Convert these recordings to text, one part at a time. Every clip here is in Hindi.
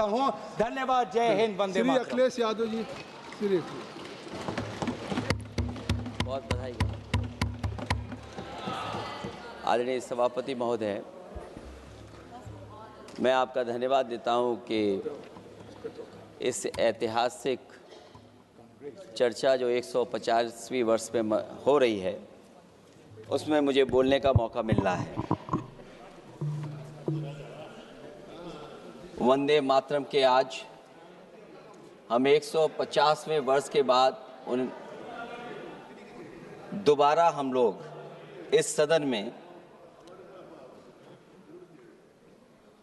हूं। धन्यवाद। जय हिंद। वंदे श्री मातरम। अखिलेश यादव जी, श्री बहुत बधाई। आदरणीय सभापति महोदय, मैं आपका धन्यवाद देता हूं कि इस ऐतिहासिक चर्चा जो 150वीं वर्ष में हो रही है उसमें मुझे बोलने का मौका मिल रहा है। वंदे मातरम के आज हम 150वें वर्ष के बाद दोबारा हम लोग इस सदन में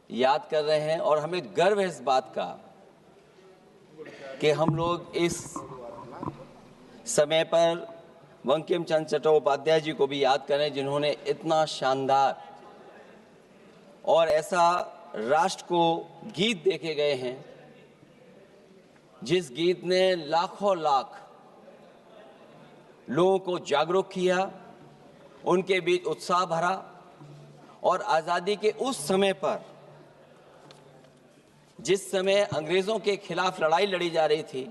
याद कर रहे हैं और हमें गर्व है इस बात का कि हम लोग इस समय पर बंकिम चंद्र चट्टोपाध्याय जी को भी याद करें, जिन्होंने इतना शानदार और ऐसा राष्ट्र को गीत देके गए हैं जिस गीत ने लाखों लाख लोगों को जागरूक किया, उनके बीच उत्साह भरा। और आज़ादी के उस समय पर जिस समय अंग्रेज़ों के खिलाफ लड़ाई लड़ी जा रही थी,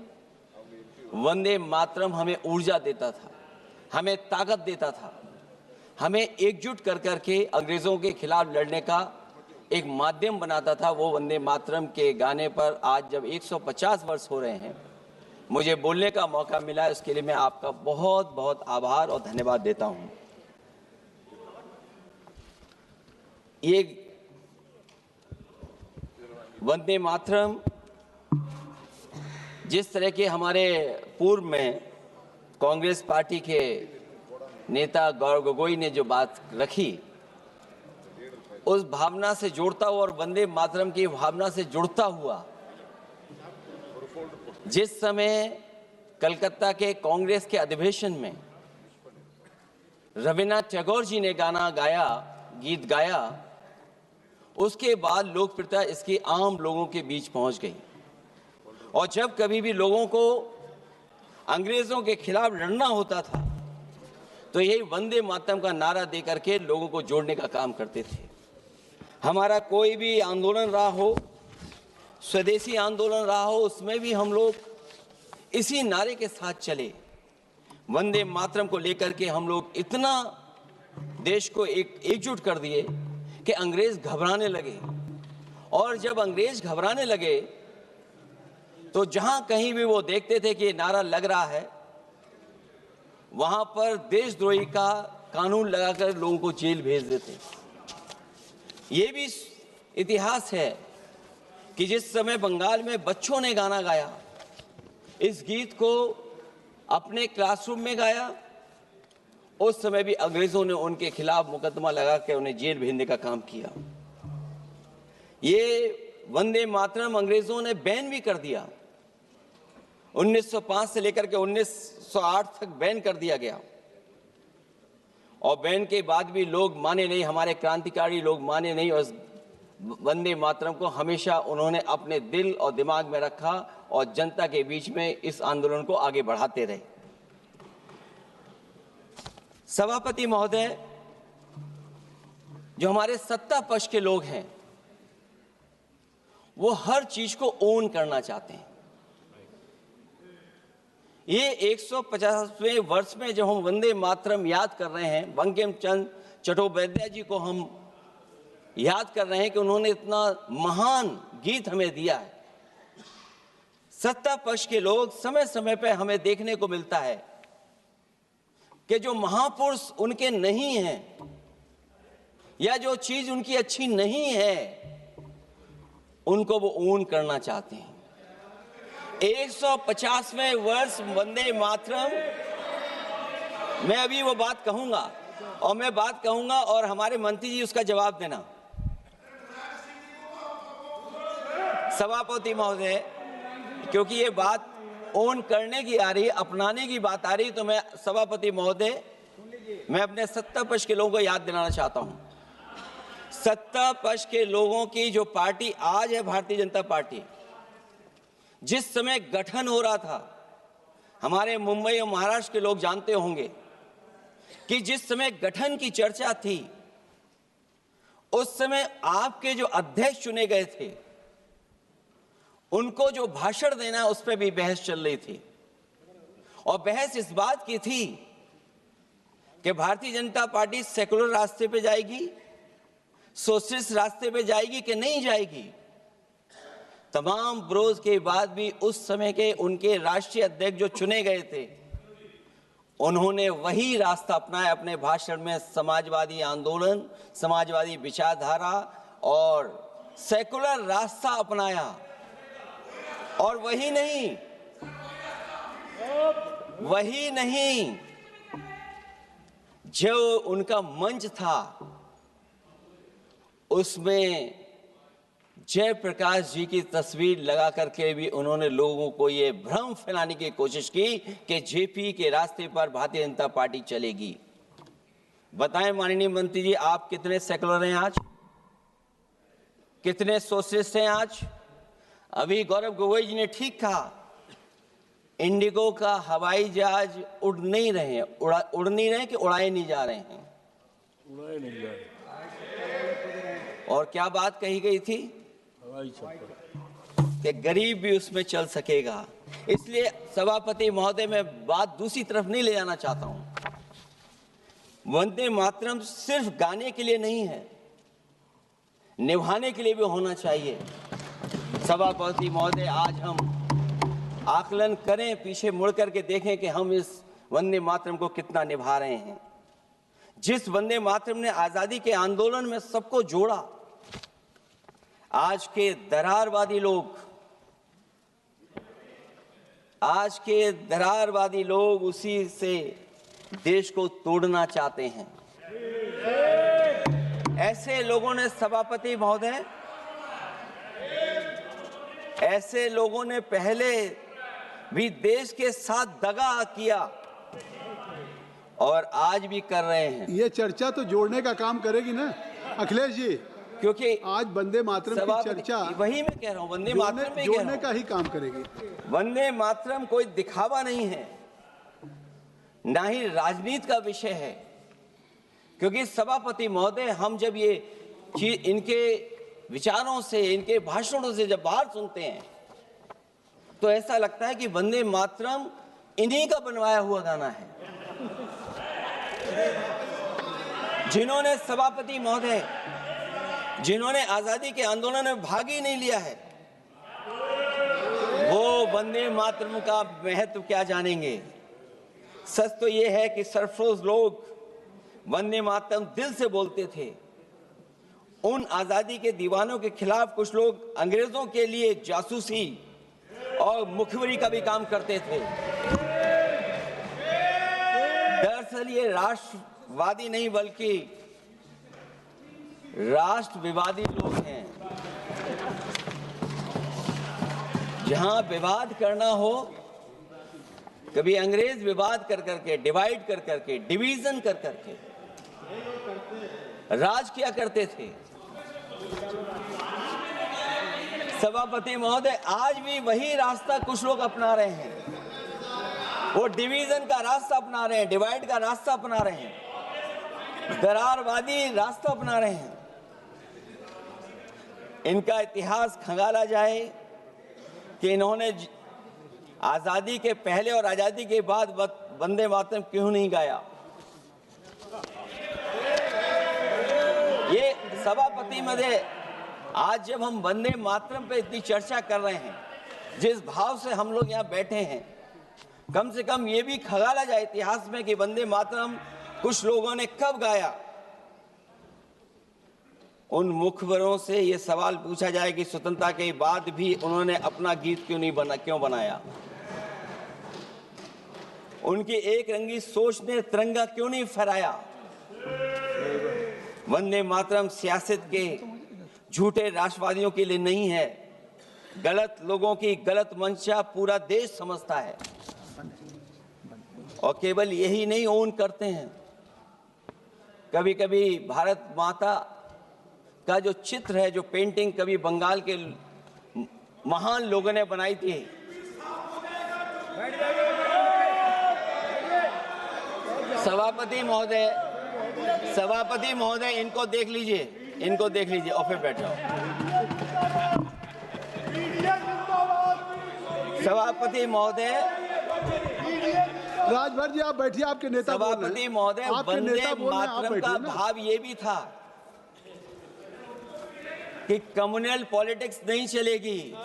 वंदे मातरम हमें ऊर्जा देता था, हमें ताकत देता था, हमें एकजुट कर करके अंग्रेज़ों के खिलाफ लड़ने का एक माध्यम बनाता था। वो वंदे मातरम के गाने पर आज जब 150 वर्ष हो रहे हैं, मुझे बोलने का मौका मिला, इसके लिए मैं आपका बहुत बहुत आभार और धन्यवाद देता हूं। ये वंदे मातरम जिस तरह के हमारे पूर्व में कांग्रेस पार्टी के नेता गौरव गोगोई ने जो बात रखी, उस भावना से जोड़ता हुआ और वंदे मातरम की भावना से जुड़ता हुआ, जिस समय कलकत्ता के कांग्रेस के अधिवेशन में रविन्द्रनाथ टैगोर जी ने गाना गाया, गीत गाया, उसके बाद लोकप्रियता इसकी आम लोगों के बीच पहुंच गई। और जब कभी भी लोगों को अंग्रेजों के खिलाफ लड़ना होता था तो यही वंदे मातरम का नारा दे करके लोगों को जोड़ने का काम करते थे। हमारा कोई भी आंदोलन रहा हो, स्वदेशी आंदोलन रहा हो, उसमें भी हम लोग इसी नारे के साथ चले। वंदे मातरम को लेकर के हम लोग इतना देश को एकजुट कर दिए कि अंग्रेज घबराने लगे। और जब अंग्रेज घबराने लगे तो जहां कहीं भी वो देखते थे कि नारा लग रहा है, वहां पर देशद्रोही का कानून लगाकर लोगों को जेल भेज देते। ये भी इतिहास है कि जिस समय बंगाल में बच्चों ने गाना गाया, इस गीत को अपने क्लासरूम में गाया, उस समय भी अंग्रेजों ने उनके खिलाफ मुकदमा लगा के उन्हें जेल भेजने का काम किया। ये वंदे मातरम अंग्रेजों ने बैन भी कर दिया। 1905 से लेकर के 1908 तक बैन कर दिया गया। और बैन के बाद भी लोग माने नहीं, हमारे क्रांतिकारी लोग माने नहीं, और वंदे मातरम को हमेशा उन्होंने अपने दिल और दिमाग में रखा और जनता के बीच में इस आंदोलन को आगे बढ़ाते रहे। सभापति महोदय, जो हमारे सत्ता पक्ष के लोग हैं वो हर चीज को ओन करना चाहते हैं। ये 150वें वर्ष में जब हम वंदे मातरम याद कर रहे हैं, बंकिम चंद्र चट्टोपाध्याय जी को हम याद कर रहे हैं कि उन्होंने इतना महान गीत हमें दिया है। सत्ता पक्ष के लोग समय समय पर हमें देखने को मिलता है कि जो महापुरुष उनके नहीं हैं या जो चीज उनकी अच्छी नहीं है, उनको वो ओन करना चाहते हैं। 150वें वर्ष वंदे मातरम, मैं अभी वो बात कहूंगा और मैं बात कहूंगा और हमारे मंत्री जी उसका जवाब देना। सभापति महोदय, क्योंकि ये बात ओन करने की आ रही है, अपनाने की बात आ रही, तो मैं सभापति महोदय, मैं अपने सत्ता पक्ष के लोगों को याद दिलाना चाहता हूं। सत्ता पक्ष के लोगों की जो पार्टी आज है, भारतीय जनता पार्टी, जिस समय गठन हो रहा था, हमारे मुंबई और महाराष्ट्र के लोग जानते होंगे कि जिस समय गठन की चर्चा थी, उस समय आपके जो अध्यक्ष चुने गए थे उनको जो भाषण देना है उस पर भी बहस चल रही थी, और बहस इस बात की थी कि भारतीय जनता पार्टी सेकुलर रास्ते पे जाएगी, सोशलिस्ट रास्ते पे जाएगी कि नहीं जाएगी। तमाम विरोध के बाद भी उस समय के उनके राष्ट्रीय अध्यक्ष जो चुने गए थे, उन्होंने वही रास्ता अपनाया अपने भाषण में। समाजवादी आंदोलन, समाजवादी विचारधारा और सेकुलर रास्ता अपनाया। और वही नहीं, जो उनका मंच था उसमें जयप्रकाश जी की तस्वीर लगा करके भी उन्होंने लोगों को ये भ्रम फैलाने की कोशिश की कि जेपी के रास्ते पर भारतीय जनता पार्टी चलेगी। बताएं माननीय मंत्री जी, आप कितने सेकुलर हैं आज, कितने सोशलिस्ट हैं आज? अभी गौरव गोगोई जी ने ठीक कहा, इंडिगो का हवाई जहाज उड़ नहीं रहे हैं, उड़ नहीं रहे कि उड़ाए नहीं जा रहे हैं? उड़ाए नहीं जा रहे। और क्या बात कही गई थी कि गरीब भी उसमें चल सकेगा। इसलिए सभापति महोदय, मैं बात दूसरी तरफ नहीं ले जाना चाहता हूं। वंदे मातरम सिर्फ गाने के लिए नहीं है, निभाने के लिए भी होना चाहिए। सभापति महोदय, आज हम आकलन करें, पीछे मुड़ करके देखें कि हम इस वंदे मातरम को कितना निभा रहे हैं। जिस वंदे मातरम ने आजादी के आंदोलन में सबको जोड़ा, आज के दरारवादी लोग उसी से देश को तोड़ना चाहते हैं। ऐसे लोगों ने, सभापति महोदय, ऐसे लोगों ने पहले भी देश के साथ दगा किया और आज भी कर रहे हैं। ये चर्चा तो जोड़ने का काम करेगी ना अखिलेश जी, क्योंकि आज वंदे मातरम की चर्चा, वही मैं कह रहा हूं, वंदे मातरम में जोड़ने का ही काम करेगी। वंदे मातरम कोई दिखावा नहीं है, ना ही राजनीति का विषय है। क्योंकि सभापति महोदय, हम जब ये चीज इनके विचारों से, इनके भाषणों से जब बाहर सुनते हैं तो ऐसा लगता है कि वंदे मातरम इन्हीं का बनवाया हुआ गाना है। जिन्होंने, सभापति महोदय, जिन्होंने आजादी के आंदोलन में भाग ही नहीं लिया है, वो वंदे मातरम का महत्व क्या जानेंगे। सच तो ये है कि सरफरोश लोग वंदे मातरम दिल से बोलते थे। उन आजादी के दीवानों के खिलाफ कुछ लोग अंग्रेजों के लिए जासूसी और मुखबिरी का भी काम करते थे। दरअसल ये राष्ट्रवादी नहीं बल्कि राष्ट्र विवादी लोग हैं। जहां विवाद करना हो, कभी अंग्रेज विवाद कर करके, डिवाइड कर करके, डिवीजन कर करके राज किया करते थे। सभापति महोदय, आज भी वही रास्ता कुछ लोग अपना रहे हैं। वो डिवीजन का रास्ता अपना रहे हैं, डिवाइड का रास्ता अपना रहे हैं, दरारवादी रास्ता अपना रहे हैं। इनका इतिहास खंगाला जाए कि इन्होंने आजादी के पहले और आजादी के बाद वंदे मातरम क्यों नहीं गाया। ये सभापति महोदय, आज जब हम वंदे मातरम पे इतनी चर्चा कर रहे हैं, जिस भाव से हम लोग यहाँ बैठे हैं, कम से कम ये भी खंगाला जाए इतिहास में कि वंदे मातरम कुछ लोगों ने कब गाया। उन मुखबरों से ये सवाल पूछा जाए कि स्वतंत्रता के बाद भी उन्होंने अपना गीत क्यों बनाया। उनकी एक रंगी सोच ने तिरंगा क्यों नहीं फहराया। वंदे मातरम सियासत के झूठे राष्ट्रवादियों के लिए नहीं है, गलत लोगों की गलत मंशा पूरा देश समझता है। और केवल यही नहीं ओन करते हैं, कभी कभी भारत माता का जो चित्र है, जो पेंटिंग कभी बंगाल के महान लोगों ने बनाई थी, सभापति महोदय इनको देख लीजिए और फिर बैठ जाओ। सभापति महोदय, राजभर जी आप बैठिए, आपके नेता बोल रहे हैं। सभापति महोदय, आपके वंदे नेता बोल रहे हैं, आप मातरम का बैठिए ना। भाव ये भी था कि कम्युनल पॉलिटिक्स नहीं चलेगी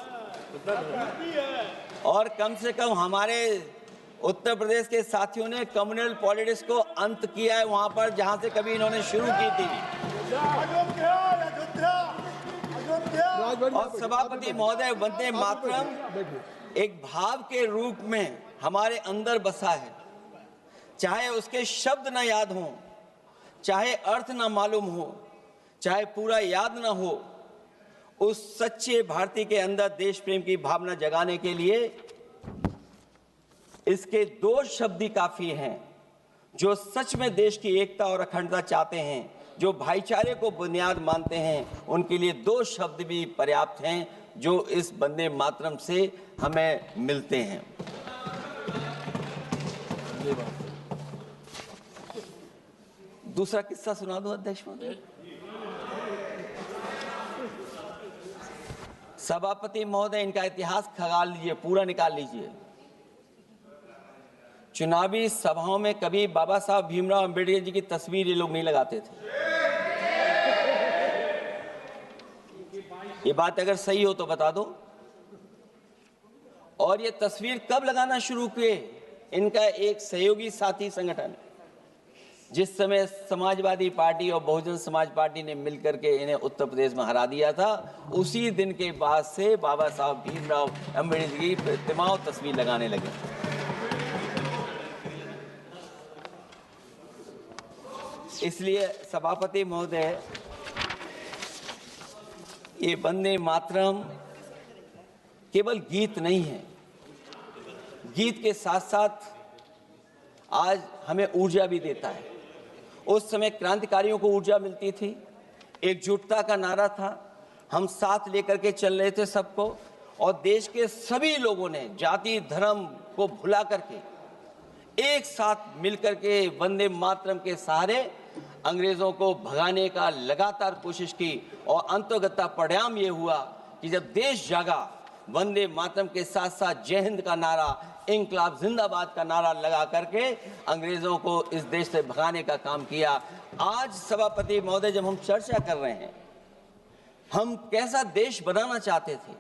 और कम से कम हमारे उत्तर प्रदेश के साथियों ने कम्युनल पॉलिटिक्स को अंत किया है वहां पर जहां से कभी इन्होंने शुरू की थी। राजभर जी और आप बैठिए, सभापति महोदय, वंदे मातरम बैठिए। एक भाव के रूप में हमारे अंदर बसा है। चाहे उसके शब्द ना याद हो, चाहे अर्थ ना मालूम हो, चाहे पूरा याद ना हो, उस सच्चे भारतीय के अंदर देश प्रेम की भावना जगाने के लिए इसके दो शब्द ही काफी हैं। जो सच में देश की एकता और अखंडता चाहते हैं, जो भाईचारे को बुनियाद मानते हैं, उनके लिए दो शब्द भी पर्याप्त हैं जो इस वंदे मातरम से हमें मिलते हैं। दूसरा किस्सा सुना दो अध्यक्ष महोदय। सभापति महोदय, इनका इतिहास खंगाल लीजिए, पूरा निकाल लीजिए। चुनावी सभाओं में कभी बाबा साहब भीमराव अंबेडकर जी की तस्वीर ये लोग नहीं लगाते थे। ये बात अगर सही हो तो बता दो। और ये तस्वीर कब लगाना शुरू किए? इनका एक सहयोगी साथी संगठन, जिस समय समाजवादी पार्टी और बहुजन समाज पार्टी ने मिलकर के इन्हें उत्तर प्रदेश में हरा दिया था, उसी दिन के बाद से बाबा साहब भीमराव अंबेडकर की प्रतिमा और तस्वीर लगाने लगे। इसलिए सभापति महोदय, ये वंदे मातरम केवल गीत नहीं है। गीत के साथ साथ आज हमें ऊर्जा भी देता है। उस समय क्रांतिकारियों को ऊर्जा मिलती थी, एकजुटता का नारा था, हम साथ लेकर के चल रहे थे सबको, और देश के सभी लोगों ने जाति धर्म को भुला करके एक साथ मिलकर के वंदे मातरम के सहारे अंग्रेजों को भगाने का लगातार कोशिश की। और अंततः परिणाम ये हुआ कि जब देश जागा, वंदे मातरम के साथ साथ जय हिंद का नारा, इंकलाब जिंदाबाद का नारा लगा करके अंग्रेजों को इस देश से भगाने का काम किया। आज सभापति महोदय, जब हम चर्चा कर रहे हैं, हम कैसा देश बनाना चाहते थे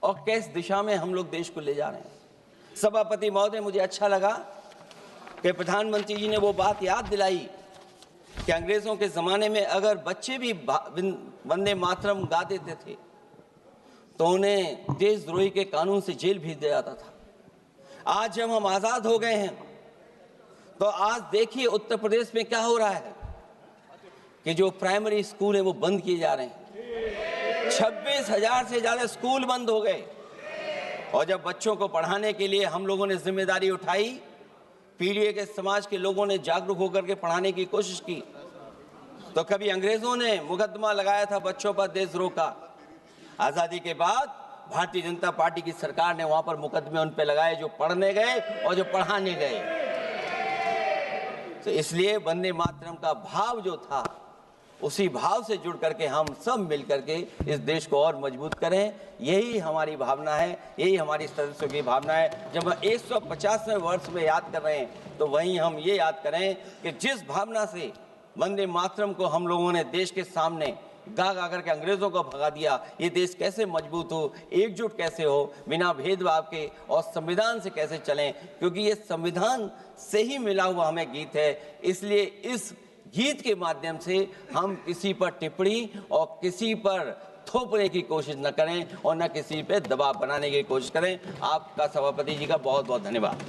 और किस दिशा में हम लोग देश को ले जा रहे हैं। सभापति महोदय, मुझे अच्छा लगा कि प्रधानमंत्री जी ने वो बात याद दिलाई कि अंग्रेजों के जमाने में अगर बच्चे भी वंदे मातरम गा देते थे तो उन्हें देशद्रोही के कानून से जेल भेज दिया जाता था। आज जब हम आजाद हो गए हैं तो आज देखिए उत्तर प्रदेश में क्या हो रहा है कि जो प्राइमरी स्कूल है वो बंद किए जा रहे हैं। 26,000 से ज्यादा स्कूल बंद हो गए। और जब बच्चों को पढ़ाने के लिए हम लोगों ने जिम्मेदारी उठाई, पीढ़ी के समाज के लोगों ने जागरूक होकर के पढ़ाने की कोशिश की, तो कभी अंग्रेजों ने मुकदमा लगाया था बच्चों पर देशद्रोह का। आजादी के बाद भारतीय जनता पार्टी की सरकार ने वहां पर मुकदमे उन पे लगाए जो पढ़ने गए और जो पढ़ाने गए। तो इसलिए वंदे मातरम का भाव जो था, उसी भाव से जुड़ करके हम सब मिल करके इस देश को और मजबूत करें। यही हमारी भावना है, यही हमारी सदस्यों की भावना है। जब हम 150वें वर्ष में याद कर रहे हैं तो वहीं हम ये याद करें कि जिस भावना से वंदे मातरम को हम लोगों ने देश के सामने गा गा करके अंग्रेजों को भगा दिया, ये देश कैसे मजबूत हो, एकजुट कैसे हो, बिना भेदभाव के, और संविधान से कैसे चलें, क्योंकि ये संविधान से ही मिला हुआ हमें गीत है। इसलिए इस गीत के माध्यम से हम किसी पर टिप्पणी और किसी पर थोपने की कोशिश न करें और न किसी पे दबाव बनाने की कोशिश करें। आपका सभापति जी का बहुत बहुत धन्यवाद।